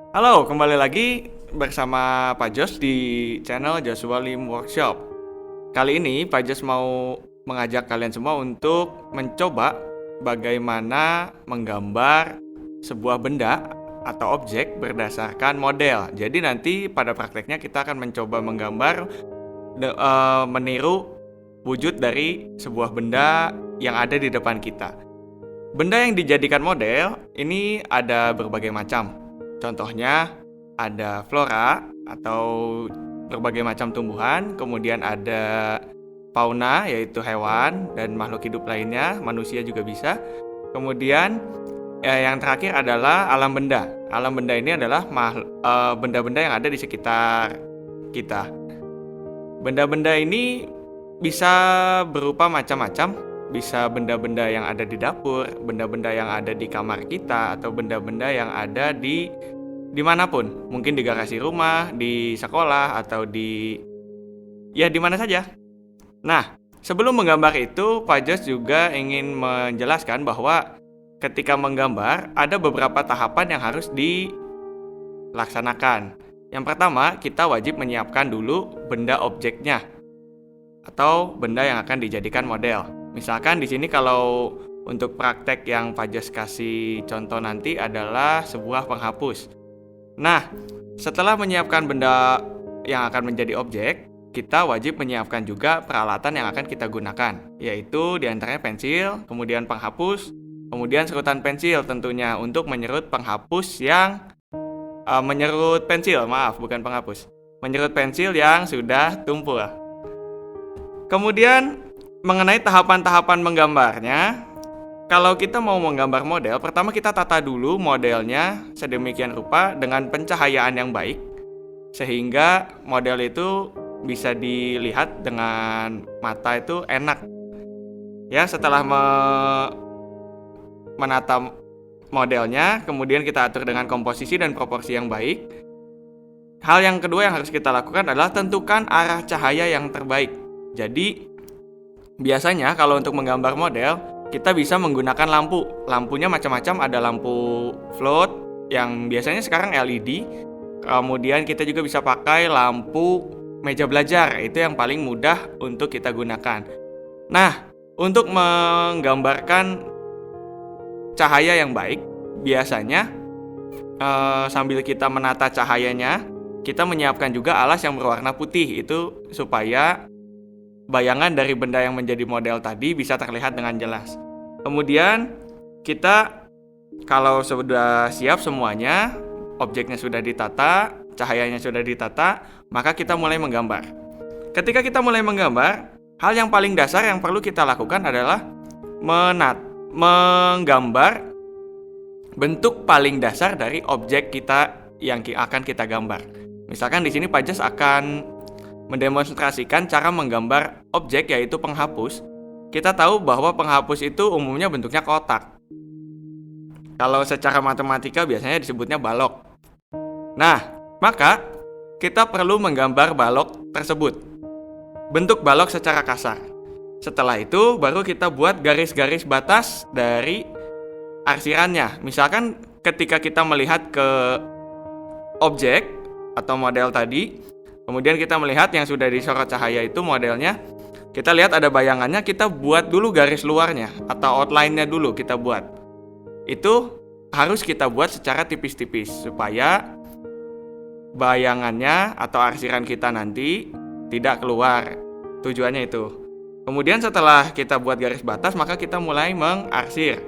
Halo, kembali lagi bersama Pak Jos di channel Joshua Lim Workshop. Kali ini Pak Jos mau mengajak kalian semua untuk mencoba bagaimana menggambar sebuah benda atau objek berdasarkan model. Jadi nanti pada prakteknya kita akan mencoba menggambar meniru wujud dari sebuah benda yang ada di depan kita. Benda yang dijadikan model ini ada berbagai macam. Contohnya ada flora atau berbagai macam tumbuhan, kemudian ada fauna yaitu hewan dan makhluk hidup lainnya, manusia juga bisa. Kemudian yang terakhir adalah alam benda. Alam benda ini adalah benda-benda yang ada di sekitar kita. Benda-benda ini bisa berupa macam-macam, bisa benda-benda yang ada di dapur, benda-benda yang ada di kamar kita, atau benda-benda yang ada dimanapun, mungkin di garasi rumah, di sekolah, atau di mana saja. Nah, sebelum menggambar itu, Pak Jos juga ingin menjelaskan bahwa ketika menggambar ada beberapa tahapan yang harus dilaksanakan. Yang pertama, kita wajib menyiapkan dulu benda objeknya atau benda yang akan dijadikan model. Misalkan di sini kalau untuk praktek yang Pak Jos kasih contoh nanti adalah sebuah penghapus. Nah, setelah menyiapkan benda yang akan menjadi objek, kita wajib menyiapkan juga peralatan yang akan kita gunakan, yaitu diantaranya pensil, kemudian penghapus, kemudian serutan pensil tentunya untuk menyerut penghapus yang menyerut pensil, bukan penghapus. Menyerut pensil yang sudah tumpul. Kemudian mengenai tahapan-tahapan menggambarnya, kalau kita mau menggambar model, pertama kita tata dulu modelnya sedemikian rupa dengan pencahayaan yang baik, sehingga model itu bisa dilihat dengan mata itu enak. Ya, setelah menata modelnya, kemudian kita atur dengan komposisi dan proporsi yang baik. Hal yang kedua yang harus kita lakukan adalah tentukan arah cahaya yang terbaik. Jadi, biasanya kalau untuk menggambar model, kita bisa menggunakan lampu. Lampunya macam-macam, ada lampu float yang biasanya sekarang LED. Kemudian kita juga bisa pakai lampu meja belajar, itu yang paling mudah untuk kita gunakan. Nah, untuk menggambarkan cahaya yang baik, biasanya sambil kita menata cahayanya, kita menyiapkan juga alas yang berwarna putih, itu supaya bayangan dari benda yang menjadi model tadi bisa terlihat dengan jelas. Kemudian kita kalau sudah siap semuanya, objeknya sudah ditata, cahayanya sudah ditata, maka kita mulai menggambar. Ketika kita mulai menggambar, hal yang paling dasar yang perlu kita lakukan adalah menggambar bentuk paling dasar dari objek kita yang akan kita gambar. Misalkan di sini Pak Jos akan mendemonstrasikan cara menggambar objek yaitu penghapus. Kita tahu bahwa penghapus itu umumnya bentuknya kotak. Kalau secara matematika biasanya disebutnya balok. Nah, maka kita perlu menggambar balok tersebut. Bentuk balok secara kasar. Setelah itu baru kita buat garis-garis batas dari arsirannya. Misalkan ketika kita melihat ke objek atau model tadi, kemudian kita melihat yang sudah disorot cahaya itu modelnya, kita lihat ada bayangannya, kita buat dulu garis luarnya atau outline-nya dulu kita buat. Itu harus kita buat secara tipis-tipis supaya bayangannya atau arsiran kita nanti tidak keluar. Tujuannya itu. Kemudian setelah kita buat garis batas, maka kita mulai mengarsir.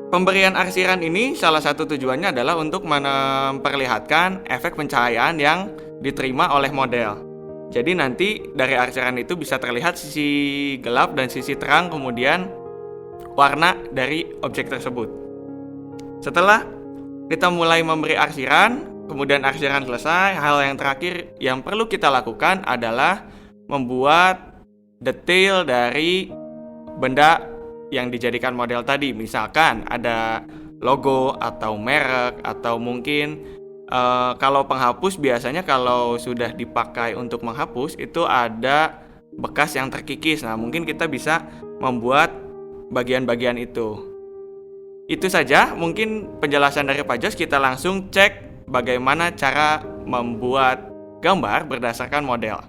Pemberian arsiran ini salah satu tujuannya adalah untuk memperlihatkan efek pencahayaan yang diterima oleh model. Jadi nanti dari arsiran itu bisa terlihat sisi gelap dan sisi terang, kemudian warna dari objek tersebut. Setelah kita mulai memberi arsiran, kemudian arsiran selesai, hal yang terakhir yang perlu kita lakukan adalah membuat detail dari benda yang dijadikan model tadi. Misalkan ada logo atau merek, atau mungkin kalau penghapus biasanya kalau sudah dipakai untuk menghapus itu ada bekas yang terkikis. Nah, mungkin kita bisa membuat bagian-bagian itu. Itu saja mungkin penjelasan dari Pak Jos. Kita langsung cek bagaimana cara membuat gambar berdasarkan model.